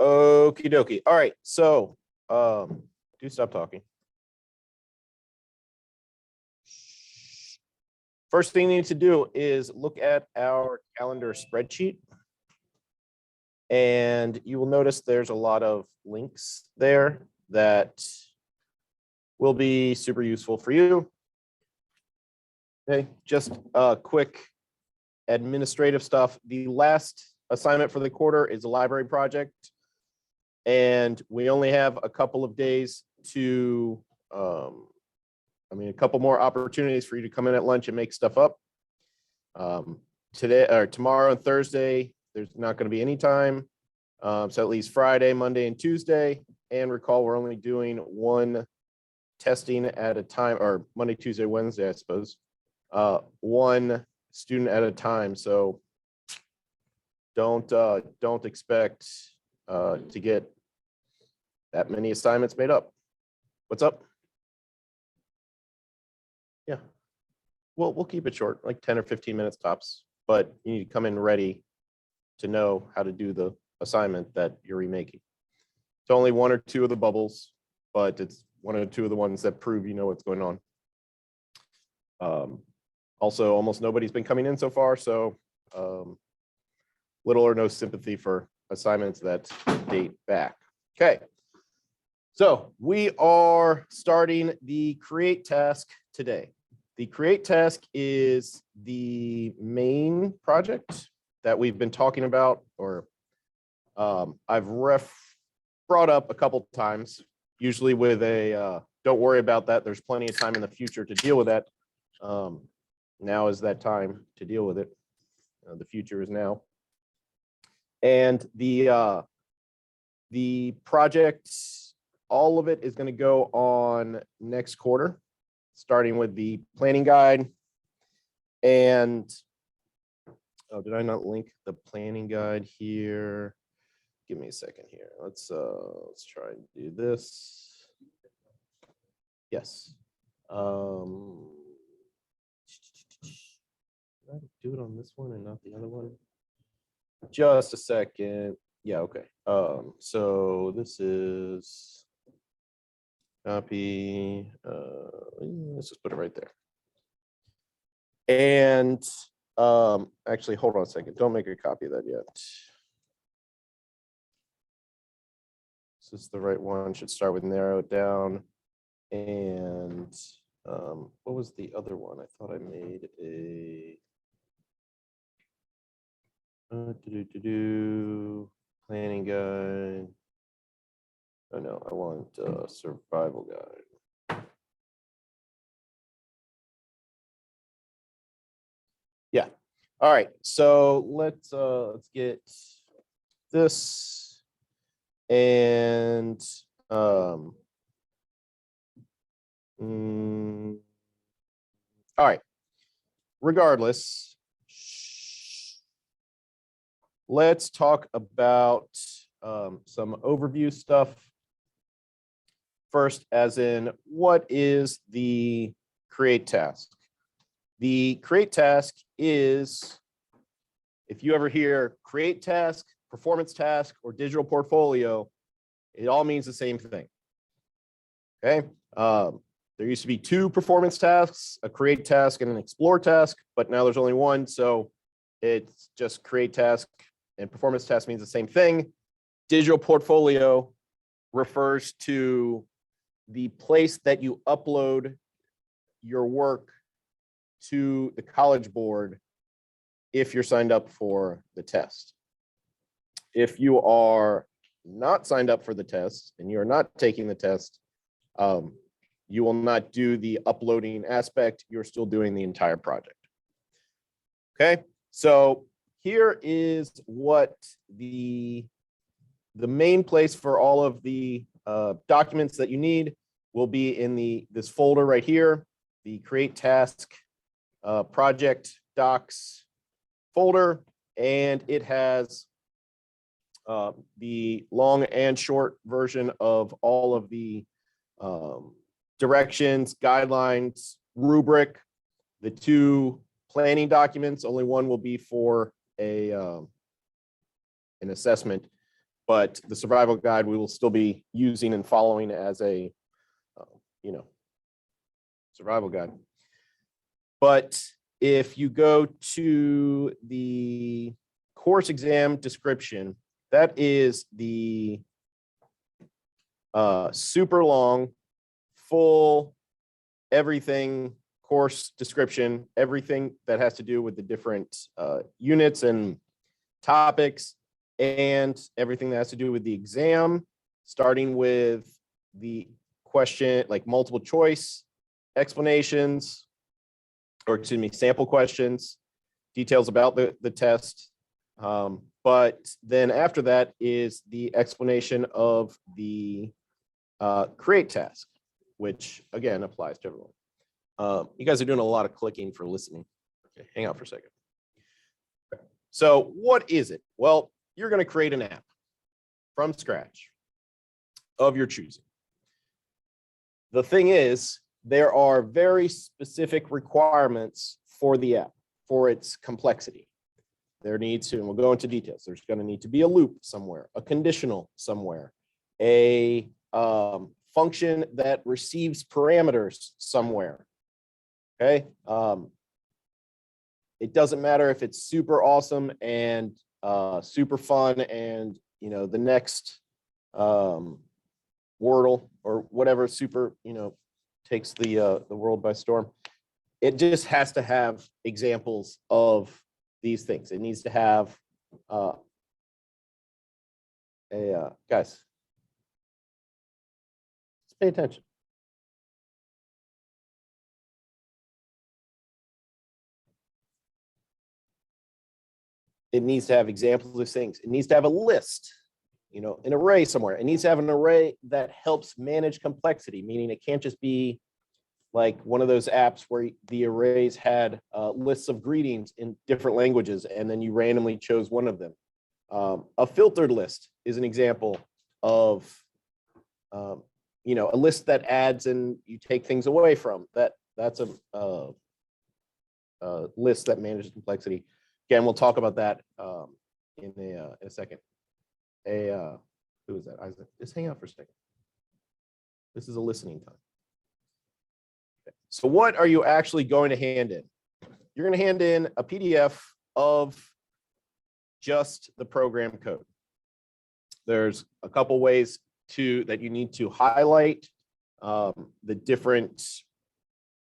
Okie dokie. All right. So do stop talking. First thing you need to do is look at our calendar spreadsheet. And you will notice there's a lot of links there that will be super useful for you. Okay, just quick administrative stuff. The last assignment for the quarter is a library project. And we only have a couple of days to, a couple more opportunities for you to come in at lunch and make stuff up. Today or tomorrow and Thursday, there's not going to be any time. So at least Friday, Monday, and Tuesday. And recall, we're only doing one testing at a time, or Monday, Tuesday, Wednesday, I suppose. One student at a time. So don't expect to get that many assignments made up. What's up? Yeah. Well, we'll keep it short, like 10 or 15 minutes tops, but you need to come in ready to know how to do the assignment that you're remaking. It's only one or two of the bubbles, but it's one or two of the ones that prove you know what's going on. Also, almost nobody's been coming in so far, so little or no sympathy for assignments that date back. Okay, so we are starting the create task today. The create task is the main project that we've been talking about, or I've brought up a couple times, usually with a don't worry about that. There's plenty of time in the future to deal with that. Now is that time to deal with it. The future is now. And the project, all of it is going to go on next quarter, starting with the planning guide. And oh, did I not link the planning guide here? Give me a second here. Let's try and do this. Yes. Did I do it on this one and not the other one? Just a second. Yeah, okay. So this is copy. Let's just put it right there. And actually, hold on a second. Don't make a copy of that yet. This is the right one. Should start with narrow it down. And what was the other one? I thought I made a planning guide. Oh no, I want survival guide. Yeah. All right. So let's get this. And all right. Regardless, let's talk about some overview stuff. First, as in, what is the create task? The create task is, if you ever hear create task, performance task, or digital portfolio, it all means the same thing. Okay. There used to be two performance tasks, a create task and an explore task, but now there's only one. So it's just create task, and performance task means the same thing. Digital portfolio refers to the place that you upload your work to the College Board if you're signed up for the test. If you are not signed up for the test and you are not taking the test, you will not do the uploading aspect. You're still doing the entire project. Okay, so here is what the main place for all of the documents that you need will be in this folder right here, the create task project docs folder, and it has the long and short version of all of the directions, guidelines, rubric, the two planning documents. Only one will be for an assessment. but the survival guide we will still be using and following as a, survival guide. But if you go to the course exam description, that is the super long, full, everything course description, everything that has to do with the different units and topics, and everything that has to do with the exam, starting with the question, like multiple choice explanations, or excuse me, sample questions, details about the test. But then after that is the explanation of the create task, which again applies to everyone. You guys are doing a lot of clicking for listening. Okay, hang out for a second. Okay. So what is it? Well, you're going to create an app from scratch of your choosing. The thing is, there are very specific requirements for the app, for its complexity. There needs to, and we'll go into details, there's going to need to be a loop somewhere, a conditional somewhere, a function that receives parameters somewhere. Okay. It doesn't matter if it's super awesome and super fun and, the next Wordle or whatever super, takes the world by storm. It just has to have examples of these things. It needs to have guys, let's pay attention. It needs to have examples of things. It needs to have a list, an array somewhere. It needs to have an array that helps manage complexity, meaning it can't just be like one of those apps where the arrays had lists of greetings in different languages, and then you randomly chose one of them. A filtered list is an example of, a list that adds and you take things away from. That's a list that manages complexity. Again, we'll talk about that in a second. Who is that? Isaac, just hang out for a second. This is a listening time. Okay. So what are you actually going to hand in? You're going to hand in a PDF of just the program code. There's a couple ways that you need to highlight the different,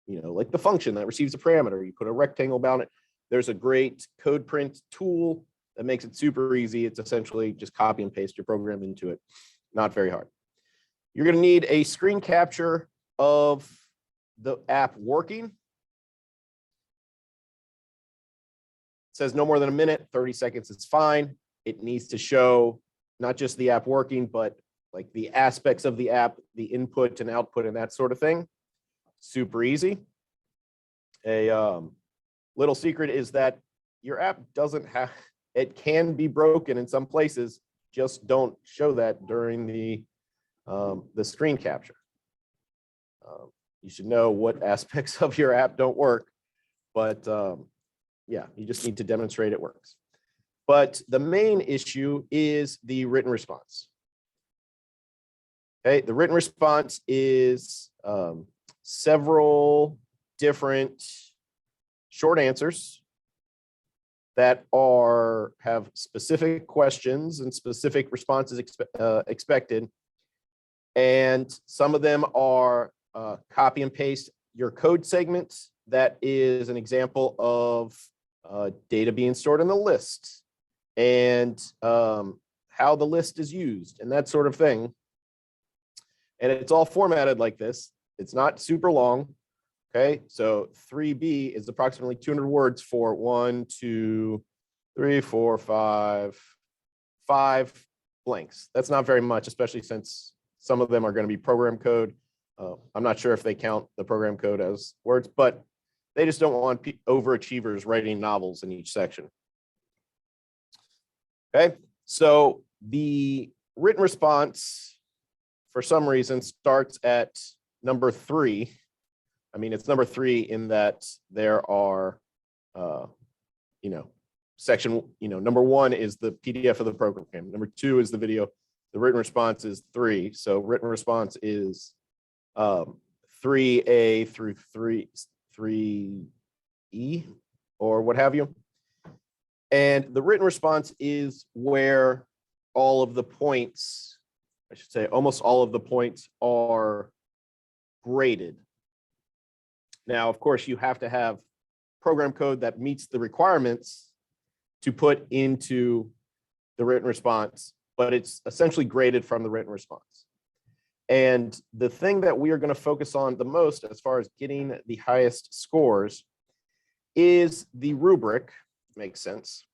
like the function that receives a parameter. You put a rectangle about it. There's a great code print tool that makes it super easy. It's essentially just copy and paste your program into it. Not very hard. You're going to need a screen capture of the app working. It says no more than a minute, 30 seconds is fine. It needs to show not just the app working, but like the aspects of the app, the input and output and that sort of thing. Super easy. A little secret is that your app doesn't have, it can be broken in some places. Just don't show that during the screen capture. You should know what aspects of your app don't work, but yeah, you just need to demonstrate it works. But the main issue is the written response. Okay, the written response is several different short answers that have specific questions and specific responses expected. And some of them are copy and paste your code segments. That is an example of data being stored in the list and how the list is used and that sort of thing. And it's all formatted like this. It's not super long. Okay, so 3B is approximately 200 words for 1, 2, 3, 4, 5 blanks. That's not very much, especially since some of them are going to be program code. I'm not sure if they count the program code as words, but they just don't want overachievers writing novels in each section. Okay, so the written response, for some reason, starts at number 3. I mean, it's number 3 in that there are, section, number 1 is the PDF of the program. Number 2 is the video. The written response is 3. So written response is 3A through 3E or what have you. And the written response is where all of the points, I should say almost all of the points are graded. Now, of course, you have to have program code that meets the requirements to put into the written response, but it's essentially graded from the written response. And the thing that we are going to focus on the most as far as getting the highest scores is the rubric. Makes sense.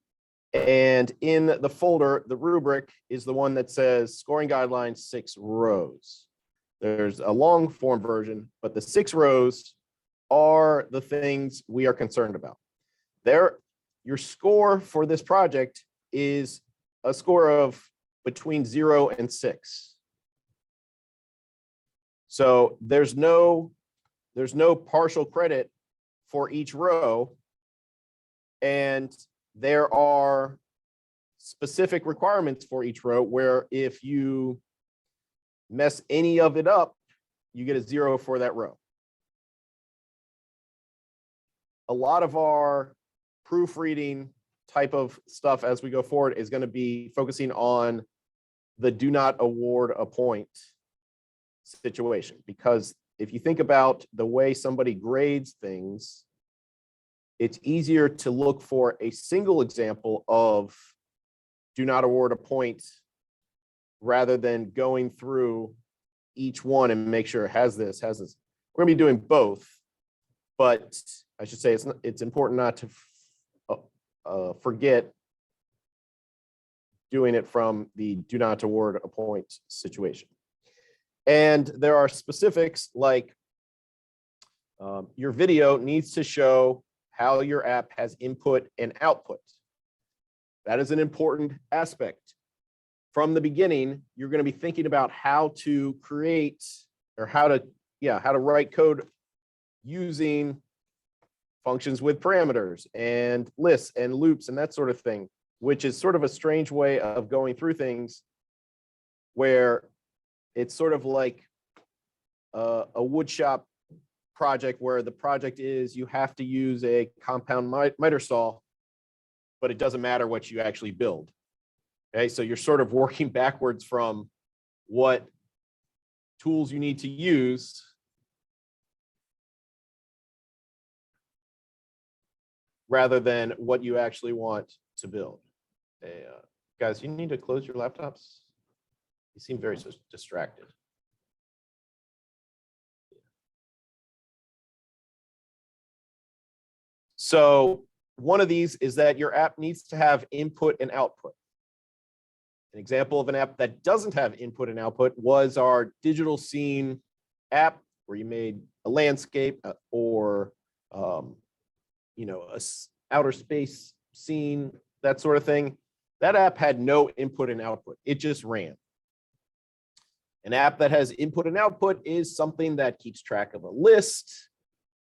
And in the folder, the rubric is the one that says scoring guidelines 6 rows. There's a long form version, but the 6 rows are the things we are concerned about. Your score for this project is a score of between 0 and 6. So there's no partial credit for each row, and there are specific requirements for each row where if you mess any of it up, you get a 0 for that row. A lot of our proofreading type of stuff as we go forward is going to be focusing on the do not award a point situation, because if you think about the way somebody grades things, it's easier to look for a single example of do not award a point rather than going through each one and make sure it has this. We're going to be doing both, but I should say it's important not to forget doing it from the do not award a point situation. And there are specifics like your video needs to show how your app has input and output. That is an important aspect. From the beginning, you're going to be thinking about how to create or how to write code using functions with parameters and lists and loops and that sort of thing, which is sort of a strange way of going through things where it's sort of like a woodshop project where the project is you have to use a compound miter saw, but it doesn't matter what you actually build. Okay, so you're sort of working backwards from what tools you need to use rather than what you actually want to build. Hey, guys, you need to close your laptops. You seem very distracted. So one of these is that your app needs to have input and output. An example of an app that doesn't have input and output was our digital scene app, where you made a landscape or a outer space scene, that sort of thing. That app had no input and output. It just ran. An app that has input and output is something that keeps track of a list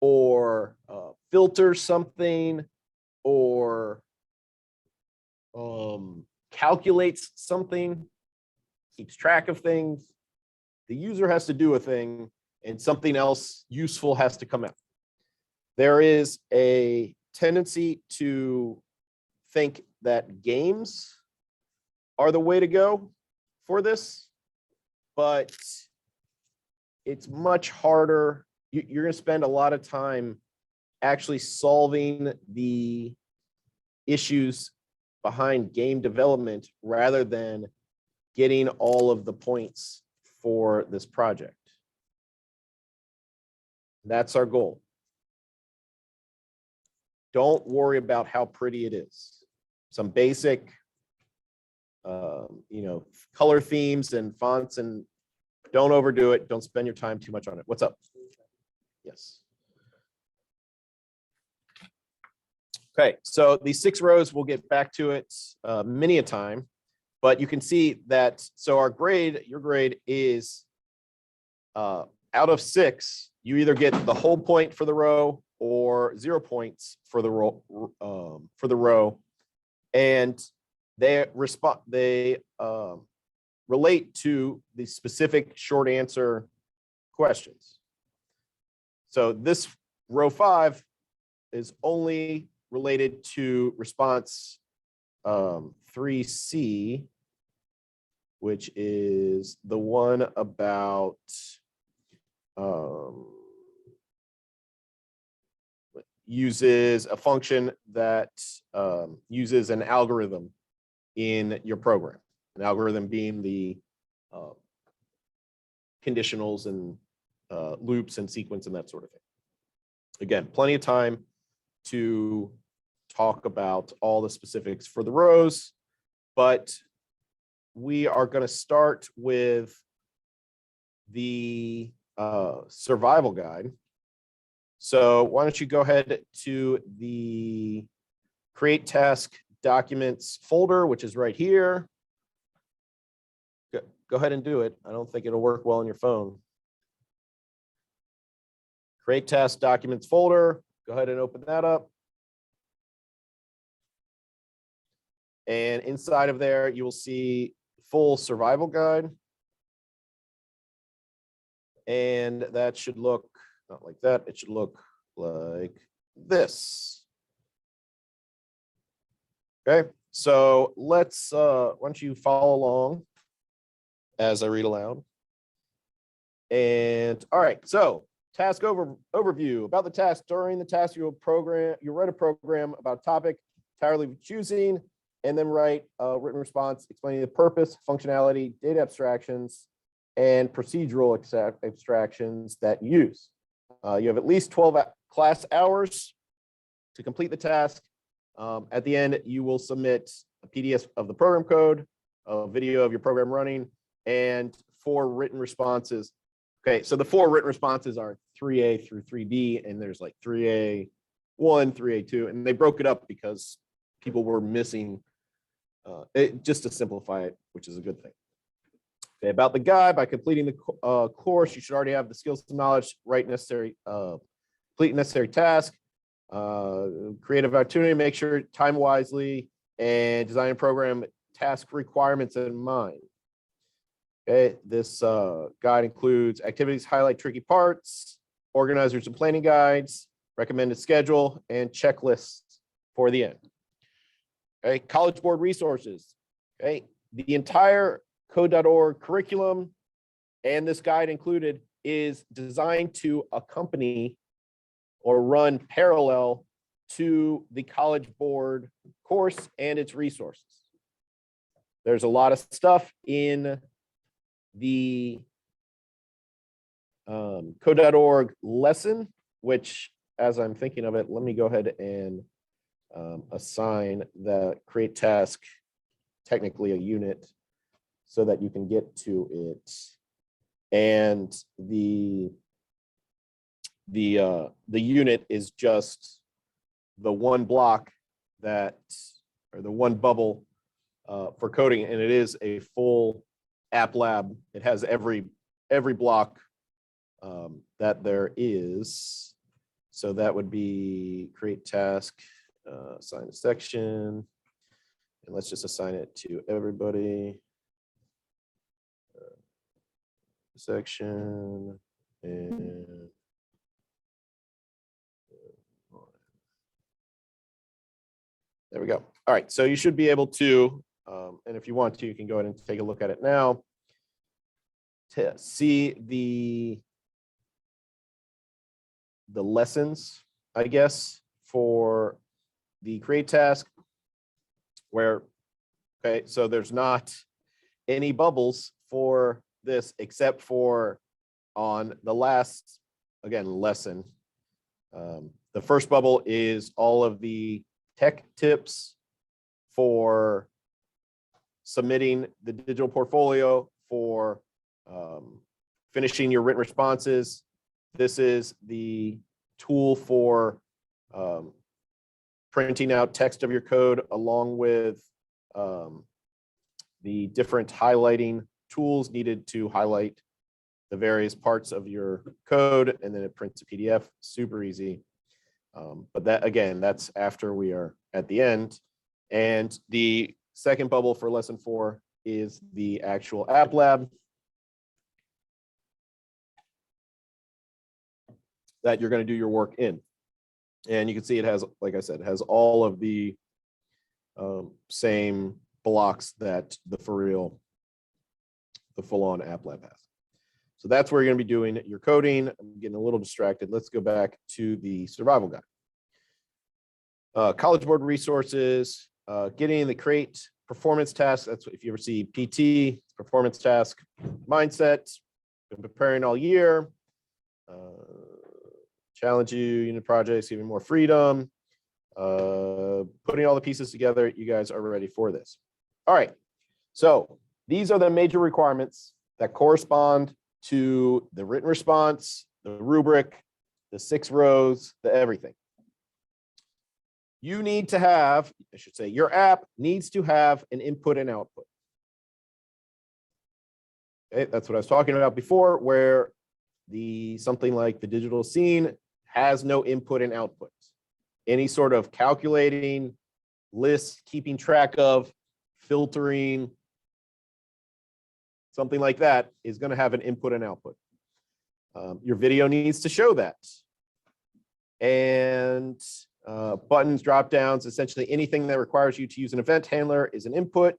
or filters something or calculates something, keeps track of things. The user has to do a thing and something else useful has to come out. There is a tendency to think that games are the way to go for this, but it's much harder. You're going to spend a lot of time actually solving the issues behind game development rather than getting all of the points for this project. That's our goal. Don't worry about how pretty it is. Some basic, color themes and fonts, and don't overdo it. Don't spend your time too much on it. What's up? Yes. Okay, so these 6 rows, we'll get back to it many a time, but you can see that, so our grade, your grade is out of 6, you either get the whole point for the row or 0 points for the row, and they relate to the specific short answer questions. So this row 5 is only related to response 3C, which is the one about uses a function that uses an algorithm in your program. An algorithm being the conditionals and loops and sequence and that sort of thing. Again, plenty of time to talk about all the specifics for the rows, but we are going to start with the survival guide. So why don't you go ahead to the create task documents folder, which is right here. Go ahead and do it. I don't think it'll work well on your phone. Create task documents folder. Go ahead and open that up. And inside of there, you will see full survival guide. And that should look not like that. It should look like this. Okay, so let's, why don't you follow along as I read aloud. And all right, so task overview. About the task. During the task, you'll write a program about a topic entirely choosing, and then write a written response explaining the purpose, functionality, data abstractions, and procedural abstractions that you use. You have at least 12 class hours to complete the task. At the end, you will submit a PDF of the program code, a video of your program running, and 4 written responses. Okay, so the 4 written responses are 3A through 3B, and there's like 3A1, 3A2, and they broke it up because people were missing just to simplify it, which is a good thing. Okay, about the guide, by completing the course, you should already have the skills and knowledge, complete necessary task, creative opportunity, make sure time wisely, and design a program task requirements in mind. Okay, this guide includes activities, highlight tricky parts, organizers and planning guides, recommended schedule, and checklists for the end. Okay, College Board resources. Okay, the entire code.org curriculum and this guide included is designed to accompany or run parallel to the College Board course and its resources. There's a lot of stuff in the code.org lesson, which, as I'm thinking of it, let me go ahead and assign the create task technically a unit so that you can get to it. And the unit is just the one block that, or the one bubble for coding, and it is a full app lab. It has every block that there is. So that would be create task, assign a section, and let's just assign it to everybody. Section and there we go. All right, so you should be able to, and if you want to, you can go ahead and take a look at it now to see the lessons, I guess, for the create task where, okay, so there's not any bubbles for this except for on the last, again, lesson. The first bubble is all of the tech tips for submitting the digital portfolio, for finishing your written responses. This is the tool for printing out text of your code along with the different highlighting tools needed to highlight the various parts of your code, and then it prints a PDF, super easy. But that, again, that's after we are at the end. And the second bubble for lesson 4 is the actual app lab that you're going to do your work in. And you can see it has, like I said, it has all of the same blocks that the full-on app lab has. So that's where you're going to be doing your coding. I'm getting a little distracted. Let's go back to the survival guide. College Board resources, getting the create performance task. That's if you ever see PT, performance task, mindset, been preparing all year, challenge you, unit projects, even more freedom, putting all the pieces together. You guys are ready for this. All right. So these are the major requirements that correspond to the written response, the rubric, the 6 rows, the everything. You need to have, I should say, your app needs to have an input and output. Okay, that's what I was talking about before, where something like the digital scene has no input and output. Any sort of calculating, list, keeping track of, filtering, something like that is going to have an input and output. Your video needs to show that. And buttons, drop downs, essentially anything that requires you to use an event handler is an input.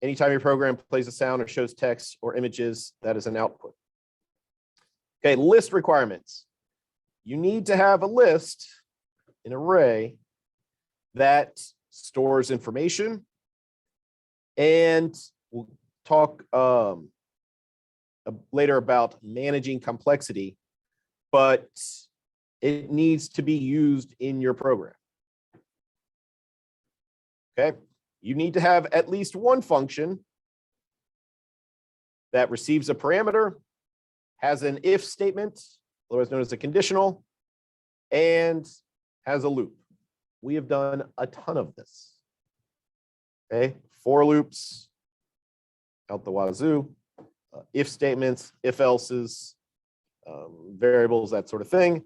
Anytime your program plays a sound or shows text or images, that is an output. Okay, list requirements. You need to have a list, an array that stores information, and we'll talk later about managing complexity, but it needs to be used in your program. Okay, you need to have at least one function that receives a parameter, has an if statement, otherwise known as a conditional, and has a loop. We have done a ton of this. Okay, for loops out the wazoo, if statements, if else's, variables, that sort of thing.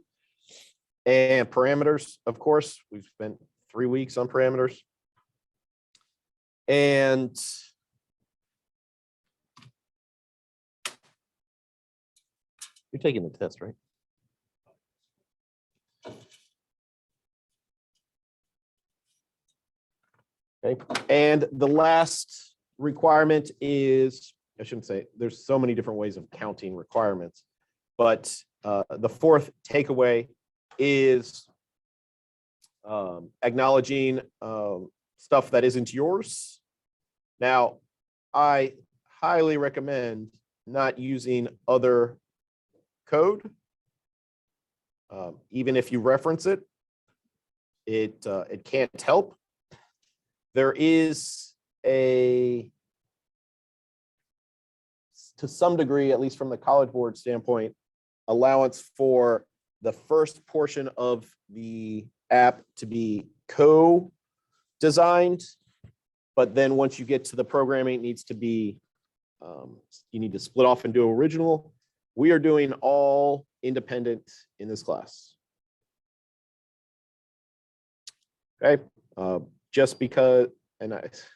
And parameters, of course, we've spent 3 weeks on parameters. And you're taking the test, right? Okay. And the last requirement is, I shouldn't say, there's so many different ways of counting requirements, but the fourth takeaway is acknowledging stuff that isn't yours. Now, I highly recommend not using other code. Even if you reference it, it can't help. There is to some degree, at least from the College Board standpoint, allowance for the first portion of the app to be co-designed, but then once you get to the programming, it needs to be, you need to split off and do original. We are doing all independent in this class. Okay, just because, and it's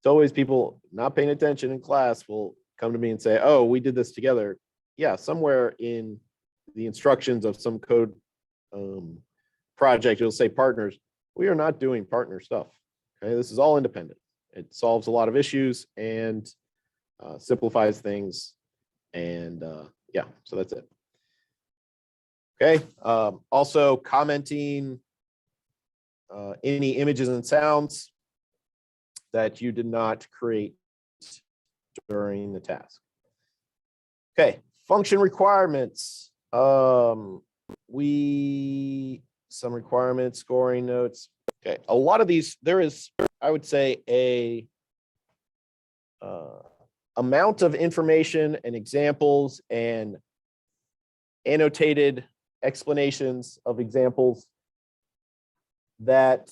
always people not paying attention in class will come to me and say, oh, we did this together. Yeah, somewhere in the instructions of some code project, it'll say partners. We are not doing partner stuff. Okay, this is all independent. It solves a lot of issues and simplifies things. And yeah, so that's it. Okay, also commenting any images and sounds that you did not create during the task. Okay, function requirements. Some requirements, scoring notes. Okay, a lot of these, there is, I would say, a amount of information and examples and annotated explanations of examples that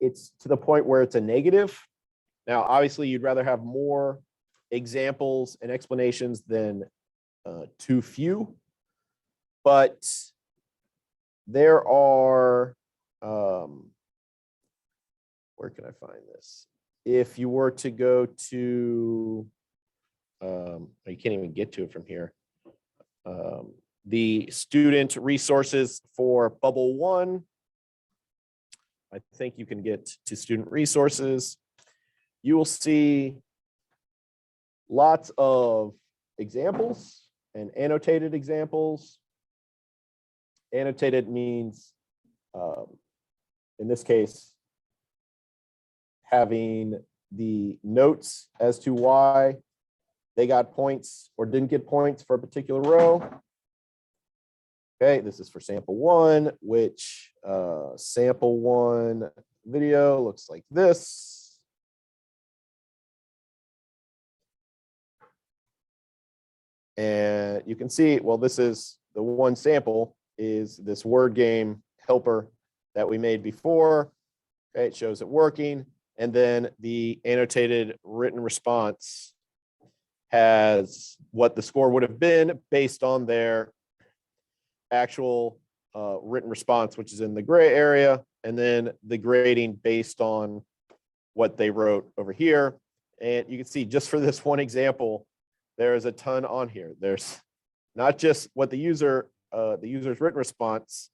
it's to the point where it's a negative. Now, obviously, you'd rather have more examples and explanations than too few, but there are where can I find this? If you were to go to, you can't even get to it from here. The student resources for Bubble 1. I think you can get to student resources. You will see lots of examples and annotated examples. Annotated means, in this case, having the notes as to why they got points or didn't get points for a particular row. Okay, this is for sample 1, which sample 1 video looks like this. And you can see, well, this is the one sample is this word game helper that we made before. Okay, it shows it working. And then the annotated written response has what the score would have been based on their actual written response, which is in the gray area, and then the grading based on what they wrote over here. And you can see just for this one example, there is a ton on here. There's not just what the user's written response,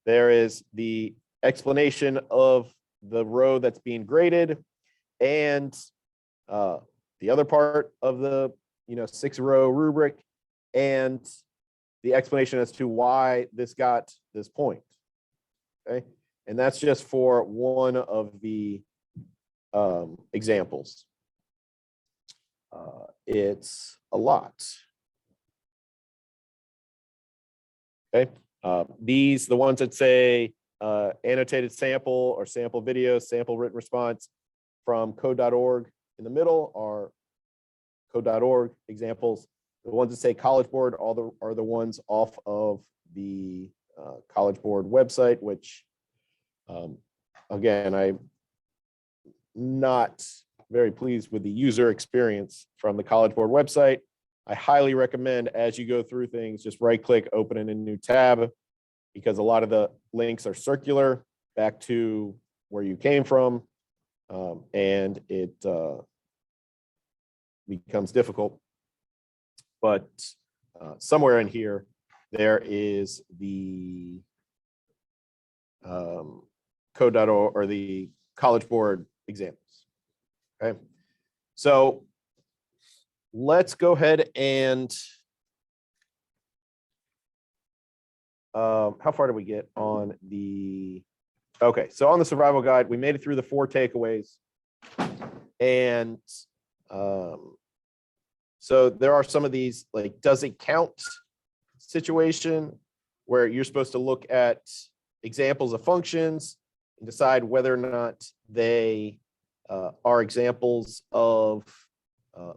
there is the explanation of the row that's being graded, and the other part of the 6-row rubric, and the explanation as to why this got this point. Okay, and that's just for one of the examples. It's a lot. Okay, the ones that say annotated sample or sample video, sample written response from code.org in the middle are code.org examples. The ones that say College Board are the ones off of the College Board website, which again, I'm not very pleased with the user experience from the College Board website. I highly recommend, as you go through things, just right click, open in a new tab, because a lot of the links are circular back to where you came from, and it becomes difficult. But somewhere in here, there is the code.org or the College Board examples. Okay, so let's go ahead and how far did we get on the, okay, so on the survival guide, we made it through the 4 takeaways. And so there are some of these, like, does it count situation, where you're supposed to look at examples of functions and decide whether or not they are examples of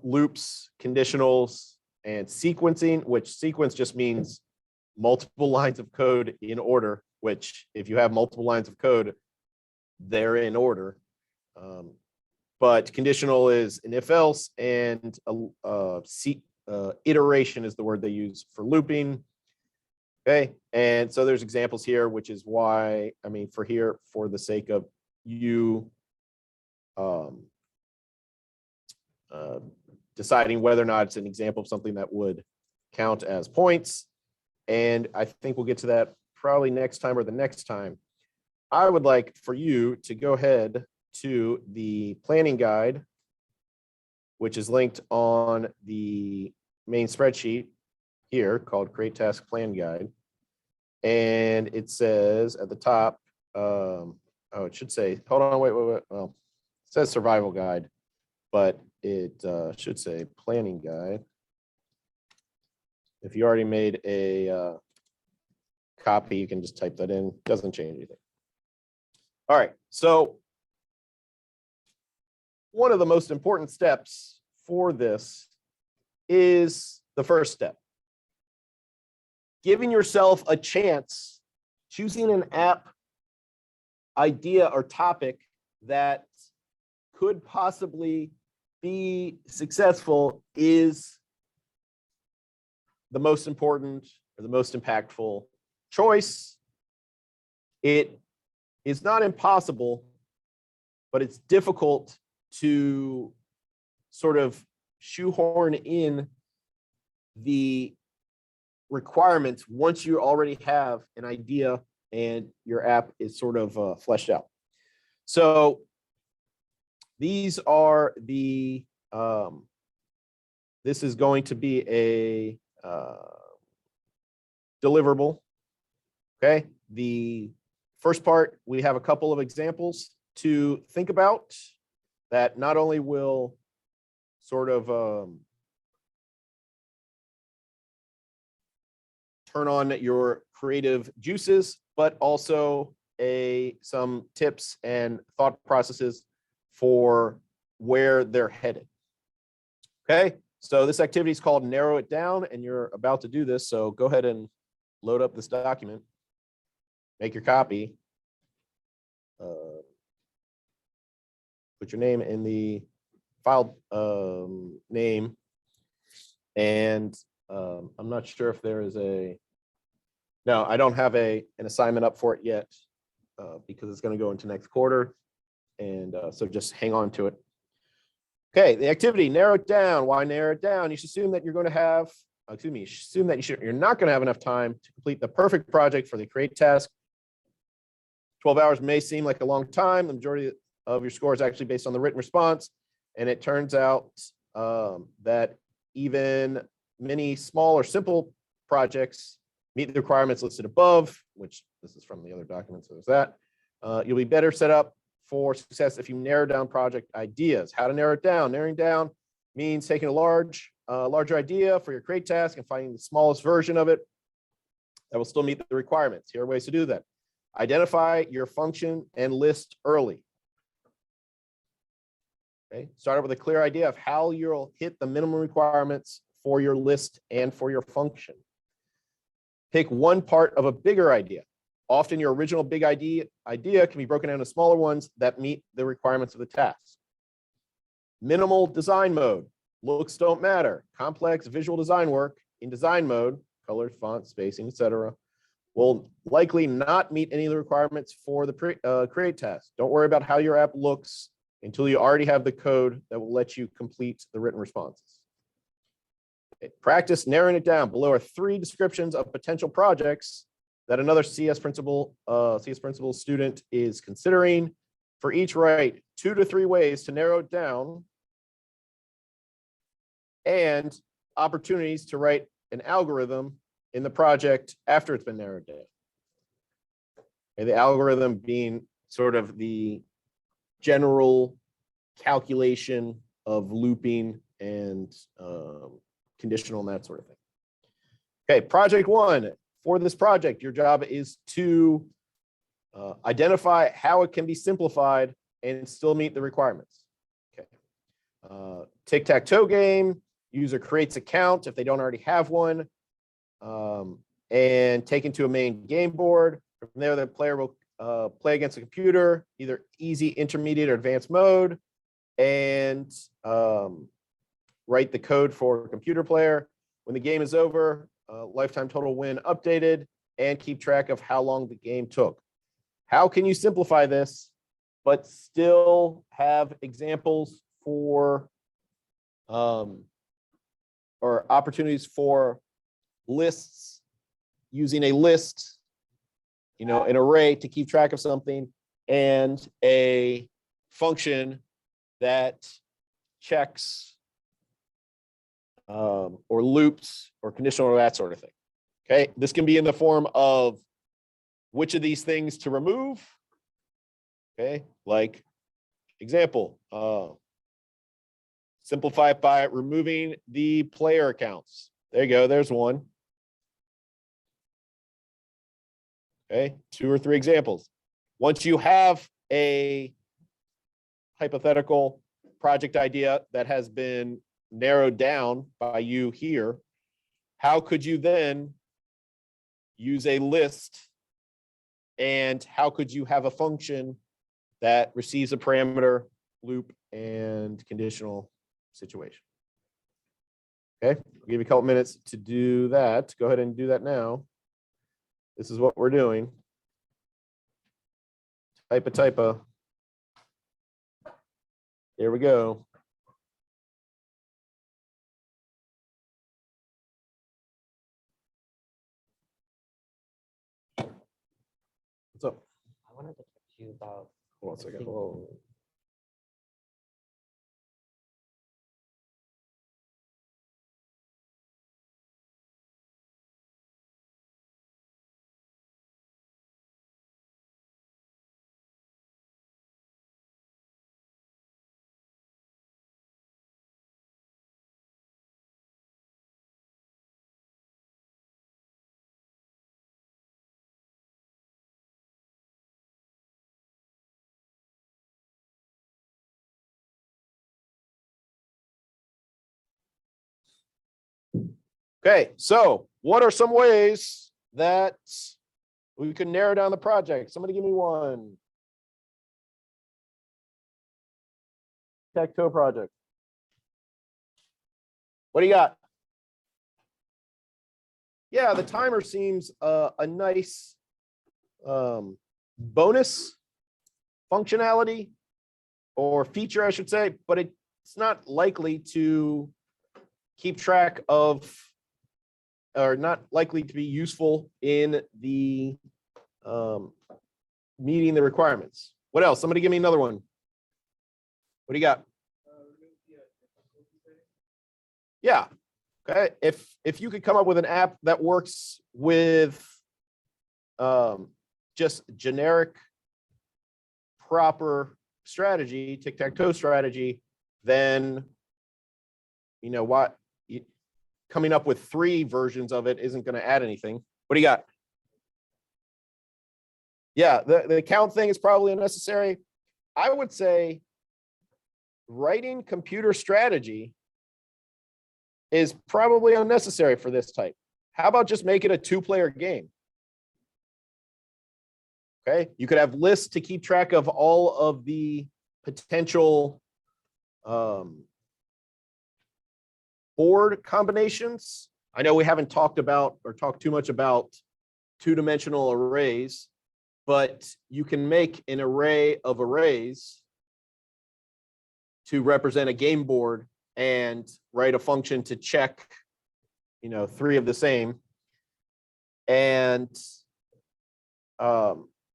loops, conditionals, and sequencing, which sequence just means multiple lines of code in order, which if you have multiple lines of code, they're in order. But conditional is an if else, and iteration is the word they use for looping. Okay, and so there's examples here, which is why, I mean, for the sake of you deciding whether or not it's an example of something that would count as points. And I think we'll get to that probably next time or the next time. I would like for you to go ahead to the planning guide, which is linked on the main spreadsheet here, called Create Task Plan Guide. And it says at the top, it should say, hold on, wait. Well, it says Survival Guide, but it should say Planning Guide. If you already made a copy, you can just type that in. Doesn't change anything. All right, so one of the most important steps for this is the first step. Giving yourself a chance, choosing an app, idea, or topic that could possibly be successful is the most important or the most impactful choice. It is not impossible, but it's difficult to sort of shoehorn in the requirements once you already have an idea and your app is sort of fleshed out. So these are the, this is going to be a deliverable. Okay, the first part, we have a couple of examples to think about that not only will sort of turn on your creative juices, but also some tips and thought processes for where they're headed. Okay, so this activity is called Narrow It Down, and you're about to do this. So go ahead and load up this document, make your copy, put your name in the file name, and I'm not sure if there is no, I don't have an assignment up for it yet because it's going to go into next quarter. And so just hang on to it. Okay, the activity, narrow it down. Why narrow it down? You should assume that you're going to have, you should assume that you're not going to have enough time to complete the perfect project for the create task. 12 hours may seem like a long time. The majority of your score is actually based on the written response. And it turns out that even many small or simple projects meet the requirements listed above, which this is from the other document, so there's that. You'll be better set up for success if you narrow down project ideas. How to narrow it down? Narrowing down means taking a larger idea for your create task and finding the smallest version of it that will still meet the requirements. Here are ways to do that. Identify your function and list early. Okay, start out with a clear idea of how you'll hit the minimum requirements for your list and for your function. Pick one part of a bigger idea. Often your original big idea can be broken down into smaller ones that meet the requirements of the task. Minimal design mode. Looks don't matter. Complex visual design work in design mode, colors, font, spacing, etc., will likely not meet any of the requirements for the create task. Don't worry about how your app looks until you already have the code that will let you complete the written responses. Okay. Practice narrowing it down. Below are 3 descriptions of potential projects that another CS principal student is considering. For each, write 2 to 3 ways to narrow it down and opportunities to write an algorithm in the project after it's been narrowed down. And the algorithm being sort of the general calculation of looping and conditional and that sort of thing. Okay, project 1. For this project, your job is to identify how it can be simplified and still meet the requirements. Okay. Tic-tac-toe game. User creates account if they don't already have one, and taken to a main game board. From there, the player will play against a computer, either easy, intermediate, or advanced mode, and write the code for a computer player. When the game is over, lifetime total win updated, and keep track of how long the game took. How can you simplify this, but still have examples for or opportunities for lists, using a list, an array to keep track of something, and a function that checks or loops or conditional or that sort of thing. Okay, this can be in the form of which of these things to remove. Okay, like example, simplify it by removing the player accounts. There you go, there's one. Okay, 2 or 3 examples. Once you have a hypothetical project idea that has been narrowed down by you here, how could you then use a list, and how could you have a function that receives a parameter, loop, and conditional situation? Okay, I'll give you a couple minutes to do that. Go ahead and do that now. This is what we're doing. Type a Here we go. What's up? I wanted to talk to you about. Hold on a second. Whoa. Okay, so what are some ways that we could narrow down the project? Somebody give me one. Tic-tac-toe project. What do you got? Yeah, the timer seems a nice bonus functionality or feature, I should say, but it's not likely to keep track of, or not likely to be useful in the meeting the requirements. What else? Somebody give me another one. What do you got? Yeah. Okay. If you could come up with an app that works with just generic, proper strategy, tic-tac-toe strategy, then you know what? Coming up with 3 versions of it isn't going to add anything. What do you got? Yeah, the count thing is probably unnecessary. I would say writing computer strategy is probably unnecessary for this type. How about just make it a 2-player game? Okay, you could have lists to keep track of all of the potential board combinations. I know we haven't talked about or talked too much about 2-dimensional arrays, but you can make an array of arrays to represent a game board and write a function to check, 3 of the same. And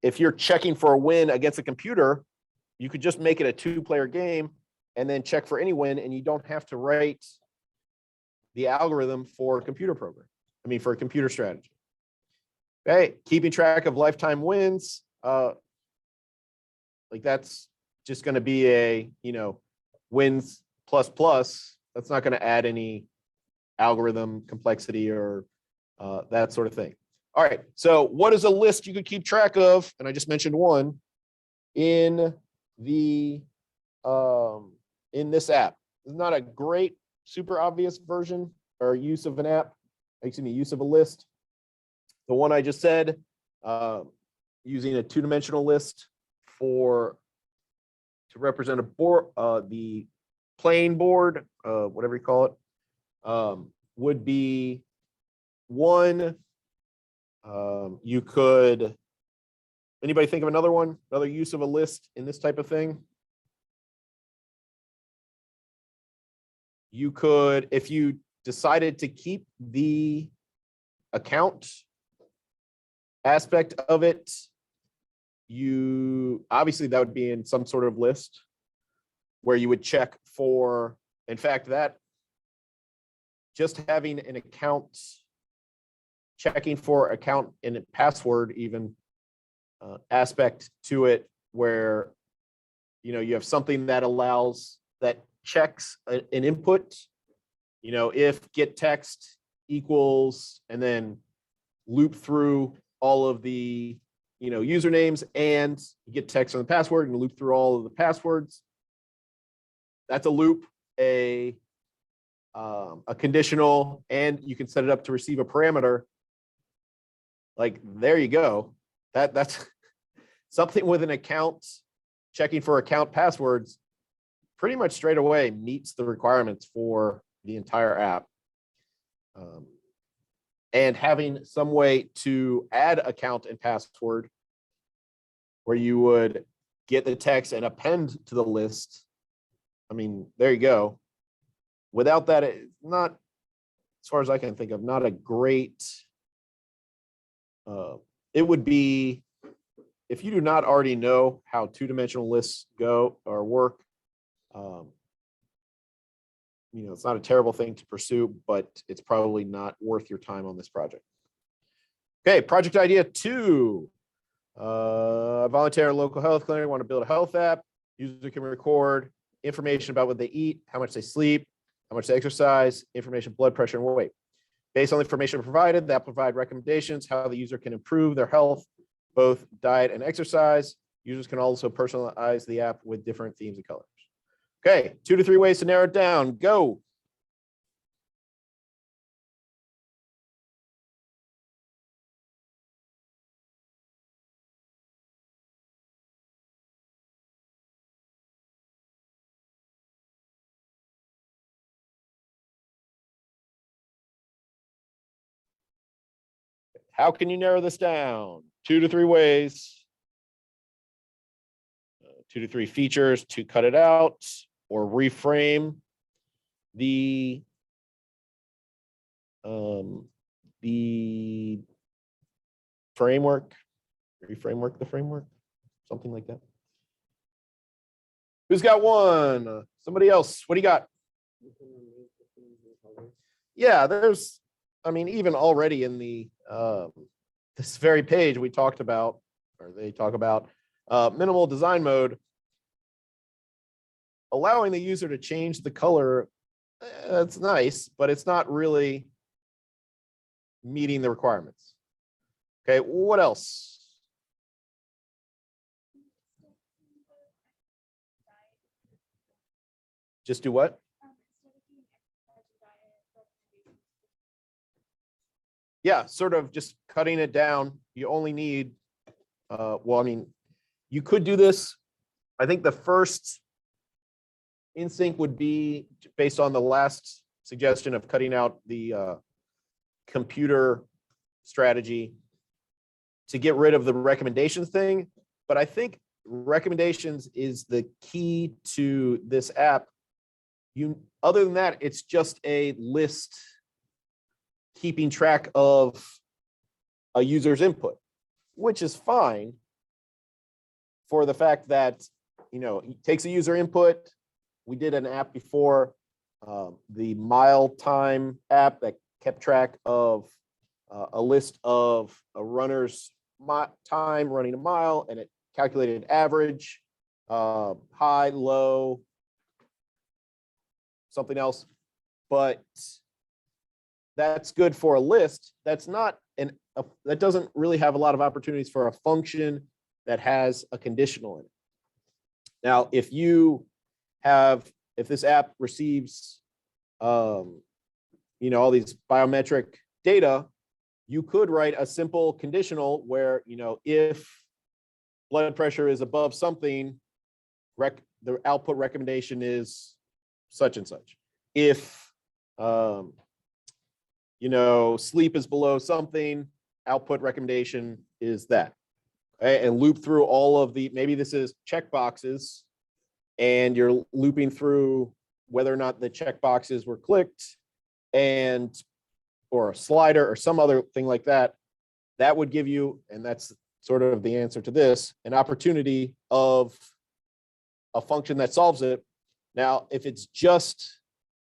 if you're checking for a win against a computer, you could just make it a 2-player game and then check for any win, and you don't have to write the algorithm for a computer program. For a computer strategy. Okay, keeping track of lifetime wins. Like that's just going to be a, wins plus. That's not going to add any algorithm complexity or that sort of thing. All right, so what is a list you could keep track of? And I just mentioned one in the in this app. It's not a great, super obvious version or use of an app. Excuse me, use of a list. The one I just said, using a 2-dimensional list to represent a board, the playing board, whatever you call it, would be one. You could, anybody think of another one, another use of a list in this type of thing? You could, if you decided to keep the account aspect of it, you obviously that would be in some sort of list where you would check for, in fact, that just having an account, checking for account and a password even aspect to it, where you have something that allows, that checks an input, if get text equals, and then loop through all of the usernames and get text on the password and loop through all of the passwords. That's a loop, a conditional, and you can set it up to receive a parameter. Like, there you go. That's something with an account, checking for account passwords, pretty much straight away meets the requirements for the entire app. And having some way to add account and password where you would get the text and append to the list I mean, there you go. Without that, it's not, as far as I can think of, not a great, it would be, if you do not already know how two-dimensional lists go or work, it's not a terrible thing to pursue, but it's probably not worth your time on this project. Okay, project idea 2. A volunteer local health clinic want to build a health app. User can record information about what they eat, how much they sleep, how much they exercise, information, blood pressure, and weight. Based on the information provided, that provide recommendations how the user can improve their health, both diet and exercise. Users can also personalize the app with different themes and colors. Okay, 2 to 3 ways to narrow it down. Go. How can you narrow this down? 2 to 3 ways. 2 to 3 features to cut it out or reframe the framework, reframework the framework, something like that. Who's got one? Somebody else. What do you got? Yeah, there's, I mean, even already in the this very page we talked about, or they talk about minimal design mode, allowing the user to change the color. That's nice, but it's not really meeting the requirements. Okay, what else? Just do what? Yeah, sort of just cutting it down. You only need, well, I mean, you could do this. I think the first instinct would be based on the last suggestion of cutting out the computer strategy to get rid of the recommendations thing. But I think recommendations is the key to this app. Other than that, it's just a list keeping track of a user's input, which is fine for the fact that, it takes a user input. We did an app before, the mile time app that kept track of a list of a runner's time running a mile, and it calculated average, high, low, something else. But that's good for a list. That's not that doesn't really have a lot of opportunities for a function that has a conditional in it. Now, if this app receives, all these biometric data, you could write a simple conditional where, if blood pressure is above something, the output recommendation is such and such. If, sleep is below something, output recommendation is that. Okay? And loop through all of maybe this is checkboxes, and you're looping through whether or not the checkboxes were clicked, or a slider or some other thing like that. That would give you, and that's sort of the answer to this, an opportunity of a function that solves it. Now, if it's just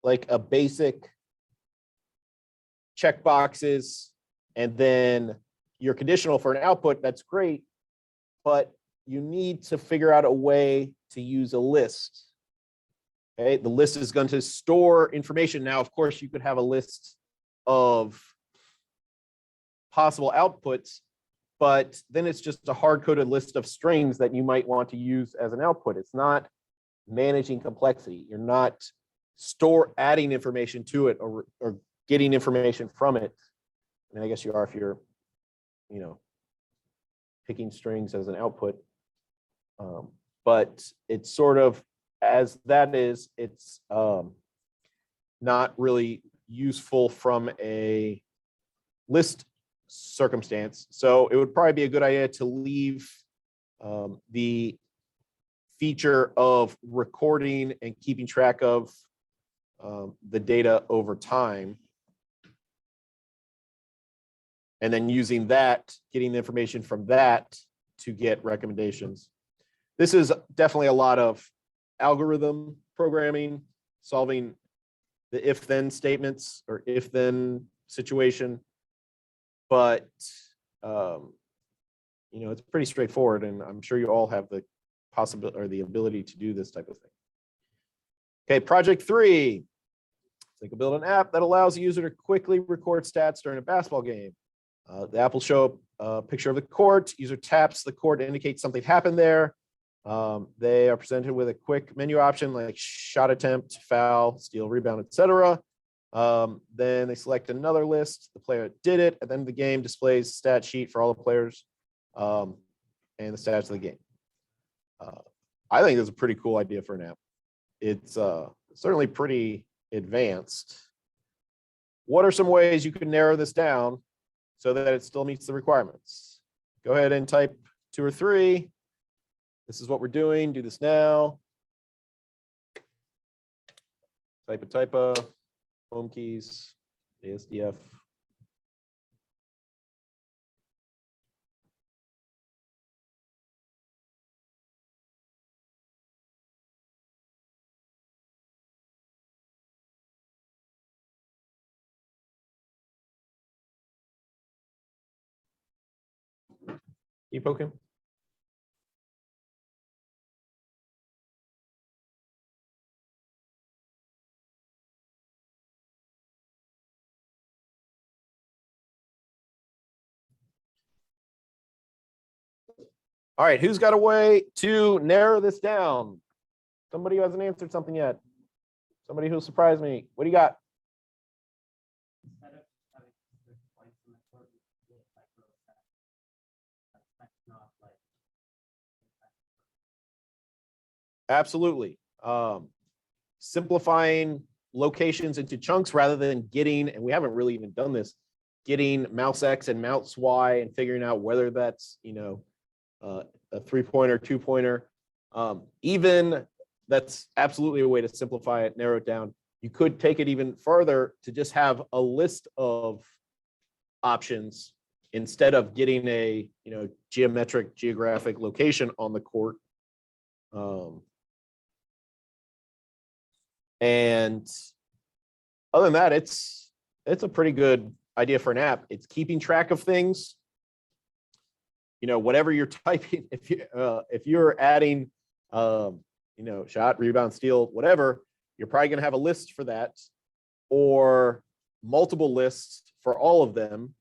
like a basic checkboxes and then you're conditional for an output, that's great, but you need to figure out a way to use a list. Okay, the list is going to store information. Now, of course, you could have a list of possible outputs, but then it's just a hard-coded list of strings that you might want to use as an output. It's not managing complexity. You're not adding information to it or getting information from it. And I guess you are if you're, picking strings as an output. But it's sort of, as that is, it's not really useful from a list circumstance. So it would probably be a good idea to leave the feature of recording and keeping track of the data over time. And then using that, getting the information from that to get recommendations. This is definitely a lot of algorithm programming, solving the if-then statements or if-then situation. But, you know, it's pretty straightforward, and I'm sure you all have the possibility or the ability to do this type of thing. Okay, project 3. Think of build an app that allows the user to quickly record stats during a basketball game. The app will show a picture of the court. User taps the court to indicate something happened there. They are presented with a quick menu option like shot attempt, foul, steal, rebound, etc. Then they select another list. The player that did it. At the end of the game, displays stat sheet for all the players and the stats of the game. I think that's a pretty cool idea for an app. It's certainly pretty advanced. What are some ways you can narrow this down so that it still meets the requirements? Go ahead and type 2 or 3. This is what we're doing. Do this now. Type a home keys, ASDF. Keep poking. All right, who's got a way to narrow this down? Somebody who hasn't answered something yet. Somebody who surprised me. What do you got? Absolutely. Simplifying locations into chunks rather than getting, and we haven't really even done this, getting mouse X and mouse Y and figuring out whether that's, you know, a 3-pointer, 2-pointer. Even that's absolutely a way to simplify it, narrow it down. You could take it even further to just have a list of options instead of getting a, you know, geographic location on the court. And other than that, it's a pretty good idea for an app. It's keeping track of things. You know, whatever you're typing, if you're adding, you know, shot, rebound, steal, whatever, you're probably going to have a list for that, or multiple lists for all of them.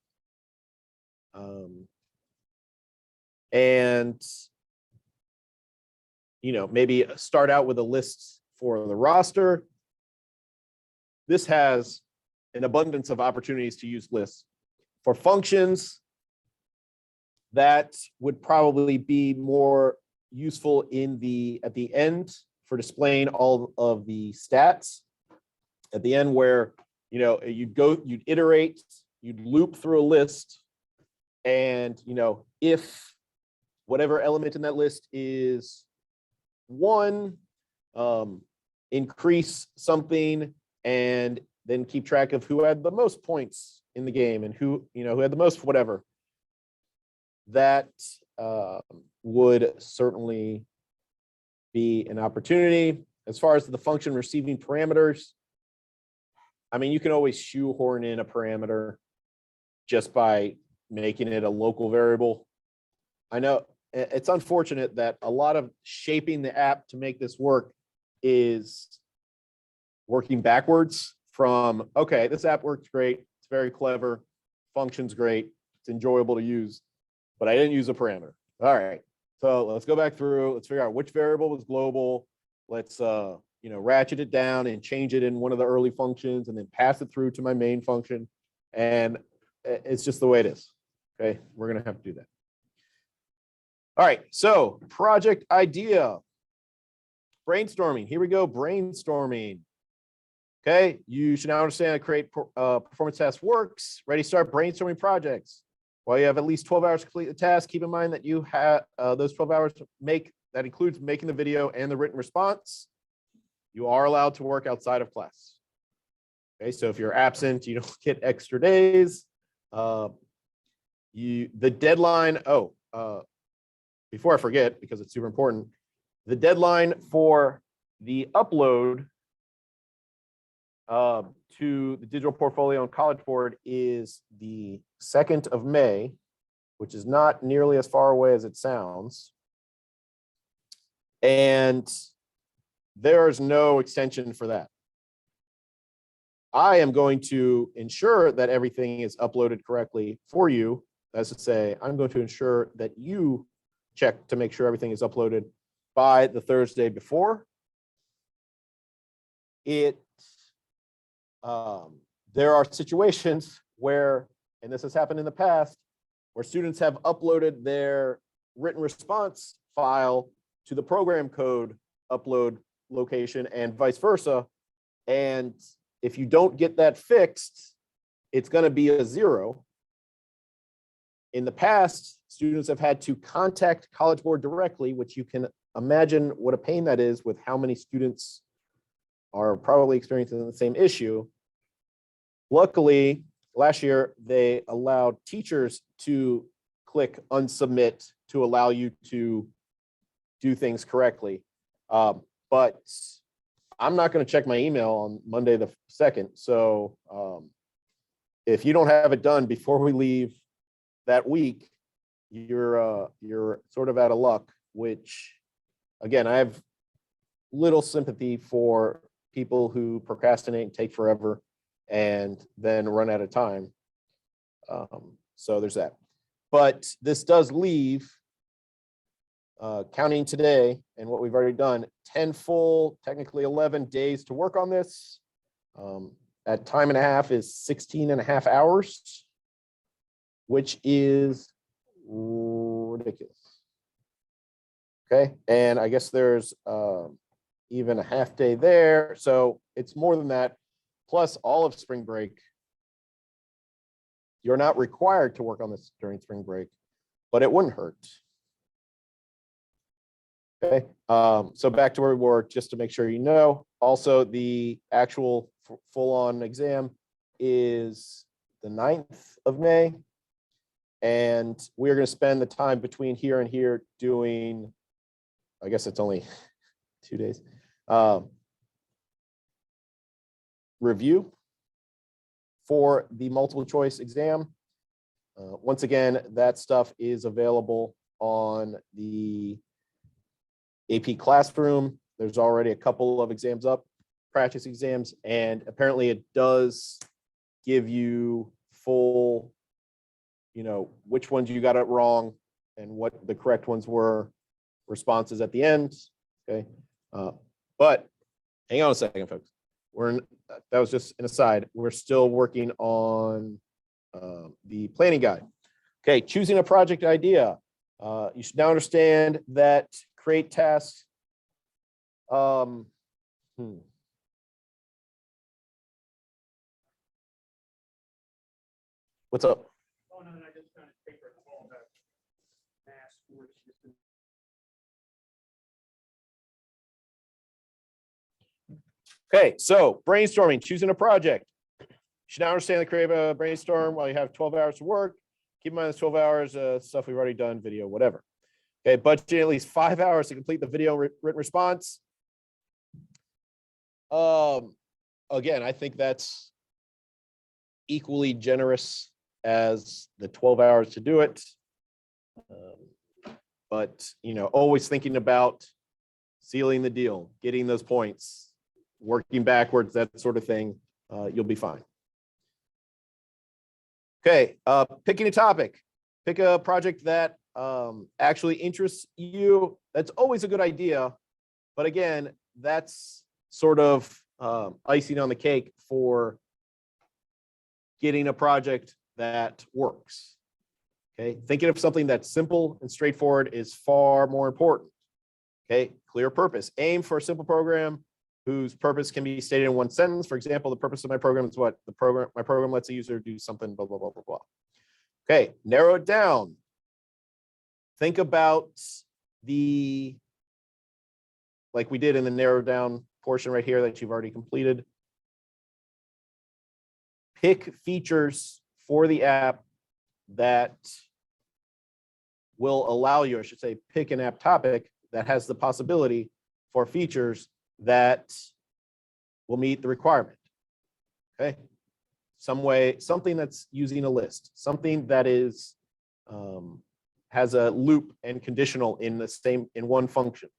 And you know, maybe start out with a list for the roster. This has an abundance of opportunities to use lists. For functions, that would probably be more useful at the end for displaying all of the stats. At the end where, you know, you'd iterate, you'd loop through a list, and, you know, if whatever element in that list is 1, increase something, and then keep track of who had the most points in the game and who had the most whatever. That would certainly be an opportunity. As far as the function receiving parameters, I mean, you can always shoehorn in a parameter just by making it a local variable. I know it's unfortunate that a lot of shaping the app to make this work is working backwards from, okay, this app works great, it's very clever, functions great, it's enjoyable to use, but I didn't use a parameter. All right, so let's go back through, let's figure out which variable was global. Let's ratchet it down and change it in one of the early functions and then pass it through to my main function. And it's just the way it is. Okay, we're gonna have to do that. All right, so project idea. Brainstorming, here we go, brainstorming. Okay, you should now understand how to create performance task works. Ready, start brainstorming projects. While you have at least 12 hours to complete the task, keep in mind that you have those 12 hours to make that includes making the video and the written response, you are allowed to work outside of class. Okay, so if you're absent, you don't get extra days. The deadline, before I forget, because it's super important, the deadline for the upload to the digital portfolio and College Board is the 2nd of May, which is not nearly as far away as it sounds. And there's no extension for that. I am going to ensure that everything is uploaded correctly for you. As to say, I'm going to ensure that you check to make sure everything is uploaded by the Thursday before. There are situations where, and this has happened in the past, where students have uploaded their written response file to the program code upload location and vice versa. And if you don't get that fixed, it's going to be a 0. In the past, students have had to contact College Board directly, which you can imagine what a pain that is with how many students are probably experiencing the same issue. Luckily, last year, they allowed teachers to click unsubmit to allow you to do things correctly. But I'm not going to check my email on Monday the 2nd. So if you don't have it done before we leave that week, you're sort of out of luck, which, again, I have little sympathy for people who procrastinate and take forever and then run out of time. So there's that. But this does leave, counting today and what we've already done, 10 full, technically 11 days to work on this. At time and a half is 16 and a half hours, which is ridiculous. Okay, and I guess there's even a half day there. So it's more than that, plus all of spring break. You're not required to work on this during spring break, but it wouldn't hurt. Okay, so back to where we were, just to make sure you know. Also, the actual full-on exam is the 9th of May. And we're going to spend the time between here and here doing, I guess it's only 2 days, review for the multiple choice exam. Once again, that stuff is available on the AP Classroom. There's already a couple of exams up, practice exams, and apparently it does give you full, which ones you got it wrong and what the correct ones were, responses at the end. Okay. But hang on a second, folks. That was just an aside. We're still working on the planning guide. Okay, choosing a project idea. You should now understand that create tasks. What's up? Oh, no, I just found a paper all about mass storage system. Okay, so brainstorming, choosing a project. You should now understand the create a brainstorm while you have 12 hours to work. Keep in mind, this 12 hours stuff we've already done, video, whatever. Okay, budget at least 5 hours to complete the video written response. Again, I think that's equally generous as the 12 hours to do it. But, always thinking about sealing the deal, getting those points, working backwards, that sort of thing, you'll be fine. Okay, picking a topic. Pick a project that actually interests you. That's always a good idea. But again, that's sort of icing on the cake for getting a project that works. Okay, thinking of something that's simple and straightforward is far more important. Okay, clear purpose. Aim for a simple program whose purpose can be stated in one sentence. For example, the purpose of my program is what? My program lets a user do something, blah, blah, blah, blah, blah. Okay, narrow it down. Think about the like we did in the narrow down portion right here that you've already completed. Pick features for the app that will allow you, I should say, pick an app topic that has the possibility for features that will meet the requirement. Okay. Something that's using a list, something that is has a loop and conditional in one function.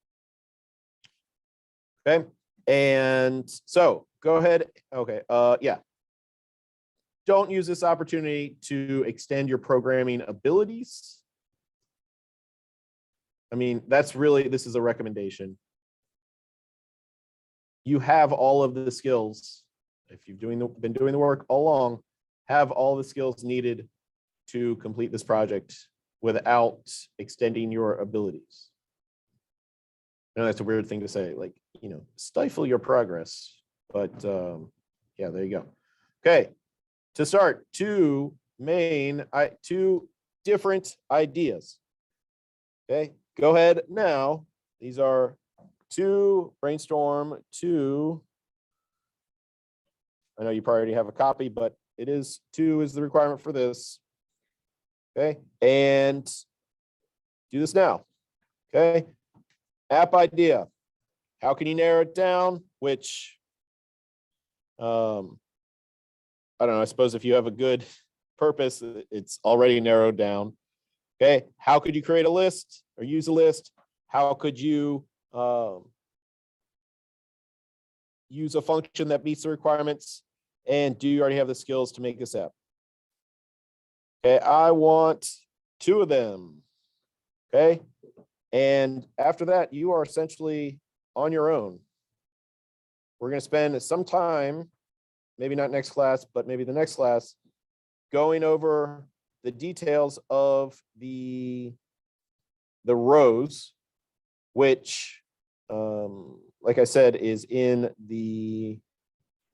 Okay. And so go ahead. Okay. Yeah. Don't use this opportunity to extend your programming abilities. I mean, this is a recommendation. You have all of the skills. If you've been doing the work all along, have all the skills needed to complete this project without extending your abilities. I know that's a weird thing to say, like, stifle your progress, but yeah, there you go. Okay, to start, two different ideas. Okay, go ahead now. These are brainstorm two. I know you probably already have a copy, but two is the requirement for this. Okay, and do this now. Okay, app idea. How can you narrow it down? Which, I don't know, I suppose if you have a good purpose, it's already narrowed down. Okay, how could you create a list or use a list? How could you use a function that meets the requirements? And do you already have the skills to make this app? Okay, I want two of them. Okay, and after that, you are essentially on your own. We're going to spend some time, maybe not next class, but maybe the next class, going over the details of the rows, which, like I said, is in the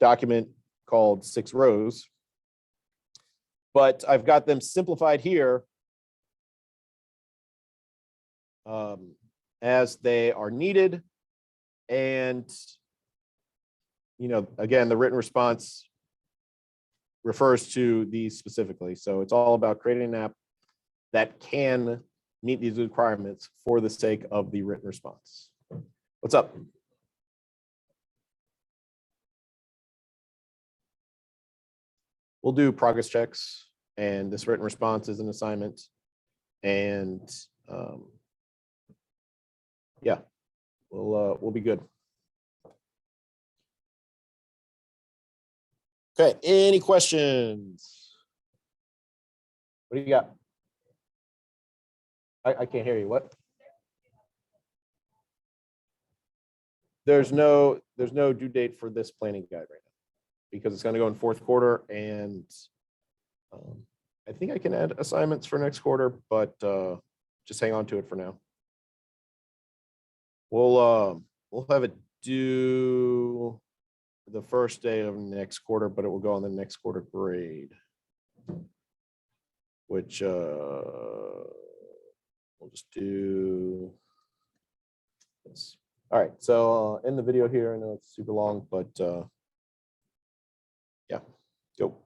document called 6 rows. But I've got them simplified here as they are needed. And, again, the written response refers to these specifically. So it's all about creating an app that can meet these requirements for the sake of the written response. What's up? We'll do progress checks, and this written response is an assignment. And yeah, we'll be good. Okay, any questions? What do you got? I can't hear you. What? There's no due date for this planning guide right now because it's going to go in 4th quarter, and I think I can add assignments for next quarter, but just hang on to it for now. We'll have it due the first day of next quarter, but it will go on the next quarter grade, which we'll just do this. All right, so in the video here, I know it's super long, but yeah, go.